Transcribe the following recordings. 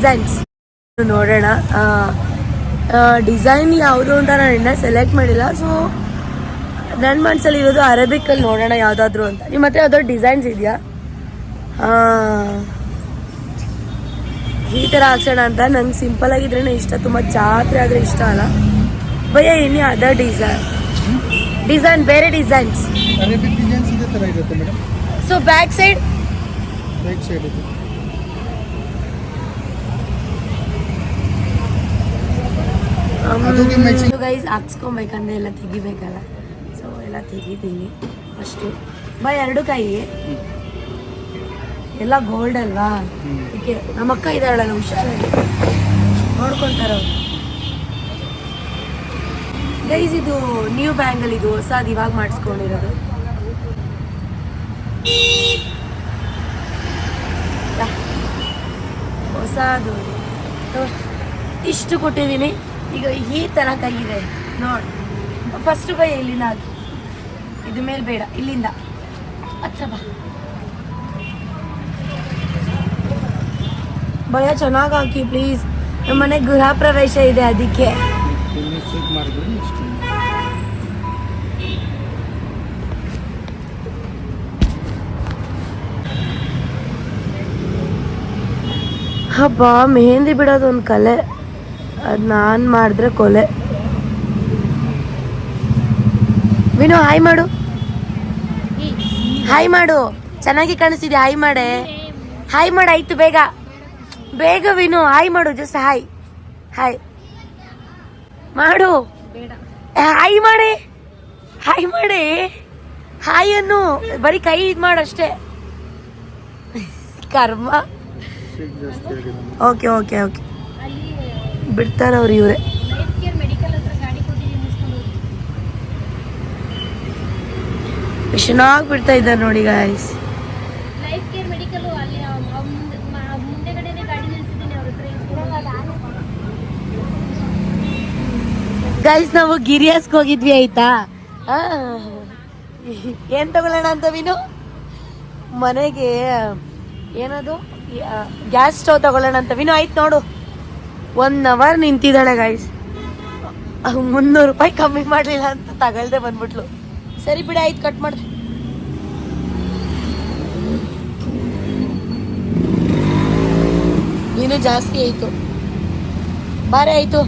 Designs ನೋಡೋಣ. Design ಯಾವುದು ಅಂತ ನಾನು ಇನ್ನೂ ಸೆಲೆಕ್ಟ್ ಮಾಡಿಲ್ಲ. ಸೊ ನನ್ನ ಮನಸ್ಸಲ್ಲಿ ಇರೋದು ಅರೇಬಿಕಲ್ಲಿ ನೋಡೋಣ ಯಾವುದಾದ್ರೂ ಅಂತ. ನಿಮ್ಮ ಹತ್ರ ಯಾವ್ದಾದ್ರು ಡಿಸೈನ್ಸ್ ಇದೆಯಾ? ಈ ಥರ ಹಾಕ್ಸೋಣ ಅಂತ. ನಂಗೆ ಸಿಂಪಲ್ ಆಗಿದ್ರೇ ಇಷ್ಟ, ತುಂಬ ಜಾತ್ರೆ ಆದರೆ ಇಷ್ಟ ಅಲ್ಲ ಭಯ್ಯ. ಎನಿ ಅದರ್ ಡಿಸೈನ್ ಬೇರೆ designs. So back side guys ಹಾಕ್ಸ್ಕೊಬೇಕಂದ್ರೆ ಎಲ್ಲ ತೆಗಿಬೇಕಲ್ಲ. ಸೊ ಎಲ್ಲ ತೆಗಿತೀನಿ ಫಸ್ಟು. ಬೈ 2 ಕೈ ಎಲ್ಲ ಗೋಲ್ಡ್ ಅಲ್ವಾ, ಅದಕ್ಕೆ ನಮ್ಮಕ್ಕ ಇದ್ದಾಳಲ್ಲ ಹುಷಾರಾಗಿ ನೋಡ್ಕೊಂತಾರ ಅವ್ರು. ಗೈಸ್ ಇದು ನ್ಯೂ ಬ್ಯಾಂಗಲ್, ಇದು ಹೊಸದು ಇವಾಗ ಮಾಡಿಸ್ಕೊಂಡಿರೋದು. ಹೊಸದು ಇಷ್ಟು ಕೊಟ್ಟಿದ್ದೀನಿ. ಈಗ ಈ ಥರ ಕೈ ಇದೆ ನೋಡಿ. ಫಸ್ಟ್ ಬೈ ಇಲ್ಲಿಂದ ಹಾಕಿ, ಇದು ಮೇಲೆ ಬೇಡ, ಇಲ್ಲಿಂದ ಹತ್ರ ಬಾ ಭಯ. ಚೆನ್ನಾಗಿ ಹಾಕಿ ಪ್ಲೀಸ್, ನಮ್ಮ ಮನೆ ಗೃಹ ಪ್ರವೇಶ ಇದೆ ಅದಕ್ಕೆ. ಹಬ್ಬ ಮೆಹಂದಿ ಬಿಡೋದು ಒಂದು ಕಲೆ, ಅದು ನಾನು ಮಾಡಿದ್ರೆ ಕೊಲೆ. ವಿನು ಹಾಯ್ ಮಾಡು, ಹಾಯ್ ಮಾಡು, ಚೆನ್ನಾಗಿ ಕಾಣಿಸ್ತಿದೆ. ಹಾಯ್ ಮಾಡೆ, ಹಾಯ್ ಮಾಡು. ಆಯ್ತು ಬೇಗ ಬೇಗ ವಿನು ಹಾಯ್ ಮಾಡು. ಜಸ್ಟ್ ಹಾಯ್ ಹಾಯ್ ಮಾಡು. ಹಾಯ್ ಮಾಡಿ, ಹಾಯ್ ಮಾಡಿ, ಹಾಯ್ ಅನ್ನು ಬರೀ ಕೈ ಇದು ಮಾಡಷ್ಟೇ. ಕರ್ಮ. ಓಕೆ ಓಕೆ ಓಕೆ ಬಿಡ್ತಾರ ಅವ್ರು ಇವ್ರೆ. ಚೆನ್ನಾಗಿ ಬಿಡ್ತಾ ಇದ್ದಾರೆ ನೋಡಿ ಗಾಯ್ಸ್. ಗೈಸ್ ನಾವು ಗಿರಿಯಾಸ್ಗೆ ಹೋಗಿದ್ವಿ ಆಯ್ತಾ. ಏನ್ ತಗೊಳ್ಳೋಣ ಅಂತ ವಿನು, ಮನೆಗೆ ಏನದು ಗ್ಯಾಸ್ ಸ್ಟವ್ ತಗೊಳ್ಳೋಣ ಅಂತ. ವಿನು ಆಯ್ತು ನೋಡು, 1 ಅವರ್ ನಿಂತಿದ್ದಾಳೆ ಗೈಸ್. 300 ರೂಪಾಯಿ ಕಮ್ಮಿ ಮಾಡಲಿಲ್ಲ ಅಂತ ತಗೊಳ್ದೆ ಬಂದ್ಬಿಟ್ಲು. ಸರಿ ಬಿಡಿ ಆಯ್ತು, ಕಟ್ ಮಾಡ್ದೆ. ನೀನು ಜಾಸ್ತಿ ಆಯ್ತು, ಬಾರೆ ಆಯ್ತು.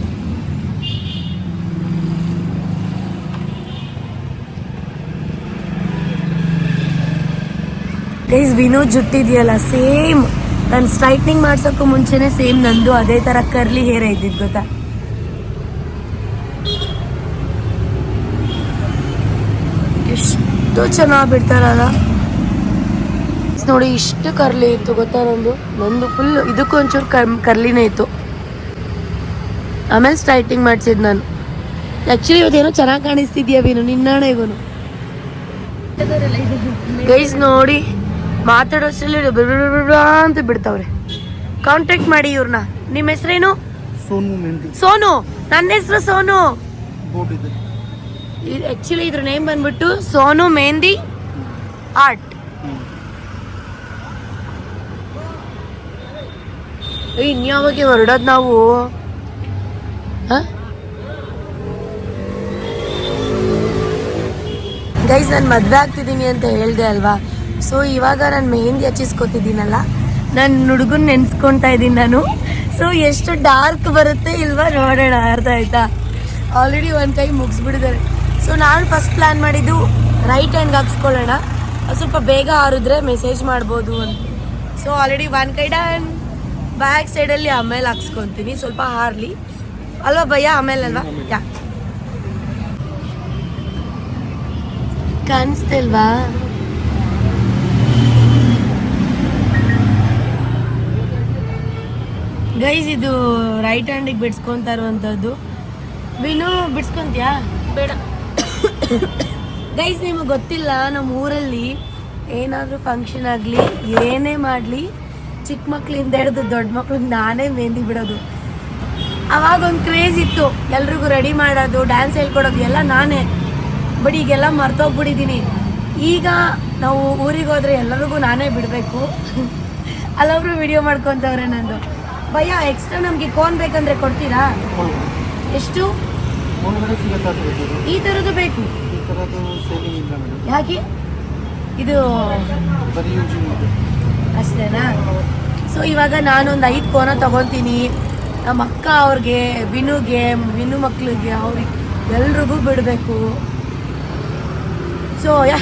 ಗೈಸ್ ವಿನು ಜುಟ್ಟಿದೆಯಲ್ಲ ಸೇಮ್, ನಾನು ಸ್ಟ್ರೈಟ್ನಿಂಗ್ ಮಾಡ್ಸೋಕ್ಕೂ ಮುಂಚೆನೆ ಸೇಮ್ ನಂದು ಅದೇ ತರ ಕರ್ಲಿ ಹೇರ್ ಇದ್ದಿದ್ದು ಗೊತ್ತಾ. ಎಷ್ಟು ಚೆನ್ನಾಗಿ ಬಿಡ್ತಾರಲ್ಲ ನೋಡಿ. ಇಷ್ಟು ಕರ್ಲಿ ಇತ್ತು ಗೊತ್ತಾ ನಂದು ಫುಲ್. ಇದಕ್ಕೂ ಒಂಚೂರು ಕರ್ಲಿನೇ ಇತ್ತು. ಆಮೇಲೆ ಸ್ಟ್ರೈಟಿಂಗ್ ಮಾಡ್ಸಿದ್ ನಾನು. ಆಕ್ಚುಲಿ ಇವತ್ತೇನೋ ಚೆನ್ನಾಗಿ ಕಾಣಿಸ್ತಿದ್ಯಾ ವಿನು, ನಿನ್ನಾಣೆಗೂ. ಗೈಸ್ ನೋಡಿ ಮಾತಾಡೋಷ್ಟರಲ್ಲಿ ಅಂತ ಬಿಡ್ತಾವ್ರೆ. ಕಾಂಟ್ಯಾಕ್ಟ್ ಮಾಡಿ ಇವ್ರನ್ನ. ನಿಮ್ಮ ಹೆಸರೇನು? ಸೋನು. ನನ್ನ ಹೆಸರು ಸೋನು. ಆಕ್ಚುಲಿ ಇದ್ರ ನೇಮ್ ಬಂದ್ಬಿಟ್ಟು ಸೋನು ಮೆಹಂದಿ ಆರ್ಟ್. ಇನ್ಯಾವಾಗ ಹೊರಡೋದು ನಾವು? ಗೈಸ್ ನಾನು ಮದುವೆ ಆಗ್ತಿದ್ದೀನಿ ಅಂತ ಹೇಳ್ದೆ ಅಲ್ವಾ. ಸೊ ಇವಾಗ ನಾನು ಮೆಹಂದಿ ಹಚ್ಚಿಸ್ಕೊತಿದ್ದೀನಲ್ಲ, ನಾನು ಹುಡುಗನ್ ನೆನ್ಸ್ಕೊತಾ ಇದ್ದೀನಿ ನಾನು. ಸೊ ಎಷ್ಟು ಡಾರ್ಕ್ ಬರುತ್ತೆ ಇಲ್ವಾ ನೋಡೋಣ, ಅರ್ಥ ಆಯ್ತಾ. ಆಲ್ರೆಡಿ 1 ಕೈ ಮುಗಿಸ್ಬಿಡಿದ್ದಾರೆ. ಸೊ ನಾನು ಫಸ್ಟ್ ಪ್ಲ್ಯಾನ್ ಮಾಡಿದ್ದು ರೈಟ್ ಹ್ಯಾಂಡ್ಗೆ ಹಾಕ್ಸ್ಕೊಳ್ಳೋಣ, ಸ್ವಲ್ಪ ಬೇಗ ಆರಿದ್ರೆ ಮೆಸೇಜ್ ಮಾಡ್ಬೋದು ಅಂತ. ಸೊ ಆಲ್ರೆಡಿ 1 ಕೈ ಡನ್. ಬ್ಯಾಕ್ ಸೈಡಲ್ಲಿ ಆಮೇಲೆ ಹಾಕ್ಸ್ಕೊತೀನಿ, ಸ್ವಲ್ಪ ಹಾರಲಿ ಅಲ್ವಾ ಭಯ್ಯ, ಆಮೇಲೆ ಅಲ್ವಾ. ಯಾ ಕಾಣಿಸ್ತಿಲ್ವಾ? ಗೈಸ್ ಇದು ರೈಟ್ ಹ್ಯಾಂಡಿಗೆ ಬಿಡ್ಸ್ಕೊತಾ ಇರುವಂಥದ್ದು. ವಿನು ಬಿಡ್ಸ್ಕೊಂತೀಯಾ? ಬೇಡ ಗೈಸ್, ನಿಮಗೆ ಗೊತ್ತಿಲ್ಲ, ನಮ್ಮ ಊರಲ್ಲಿ ಏನಾದರೂ ಫಂಕ್ಷನ್ ಆಗಲಿ ಏನೇ ಮಾಡಲಿ ಚಿಕ್ಕ ಮಕ್ಳಿಂದ ಹಿಡಿದು ದೊಡ್ಡ ಮಕ್ಳಿಗೆ ನಾನೇ ಮೆಹಂದಿ ಬಿಡೋದು. ಅವಾಗ ಒಂದು ಕ್ರೇಜ್ ಇತ್ತು, ಎಲ್ರಿಗೂ ರೆಡಿ ಮಾಡೋದು, ಡ್ಯಾನ್ಸ್ ಹೇಳ್ಕೊಡೋದು ಎಲ್ಲ ನಾನೇ. ಬಟ್ ಈಗೆಲ್ಲ ಮರ್ತೋಗ್ಬಿಟ್ಟಿದ್ದೀನಿ. ಈಗ ನಾವು ಊರಿಗೆ ಹೋದರೆ ಎಲ್ಲರಿಗೂ ನಾನೇ ಬಿಡಬೇಕು. ಅಲ್ಲೊಬ್ರು ವಿಡಿಯೋ ಮಾಡ್ಕೊತವ್ರೆ ನಂದು. ಭಯ ಎಕ್ಸ್ಟ್ರಾ ನಮಗೆ ಕೋನ್ ಬೇಕಂದ್ರೆ ಕೊಡ್ತೀರಾ? ಎಷ್ಟು? ಒಳಗಡೆ ಸಿಗುತ್ತೆ ಅದು ಬೇಕು. ಈ ಥರದ್ದು ಬೇಕು. ಈ ಥರದ್ದು ಸೇಲಿಂಗ್ ಇಲ್ಲ ಮೇಡಮ್. ಯಾಕೆ? ಇದು ಬರೀ ಯೂಸಿಂಗ್ ಇದೆ ಅಷ್ಟೇನಾ? ಸೊ ಇವಾಗ ನಾನೊಂದು 5 ಕೋನ ತಗೊತೀನಿ. ನಮ್ಮ ಅಕ್ಕ ಅವ್ರಿಗೆ, ವಿನು ಮಕ್ಳಿಗೆ, ಅವ್ರಿಗೆ ಎಲ್ರಿಗೂ ಬಿಡಬೇಕು. So yeah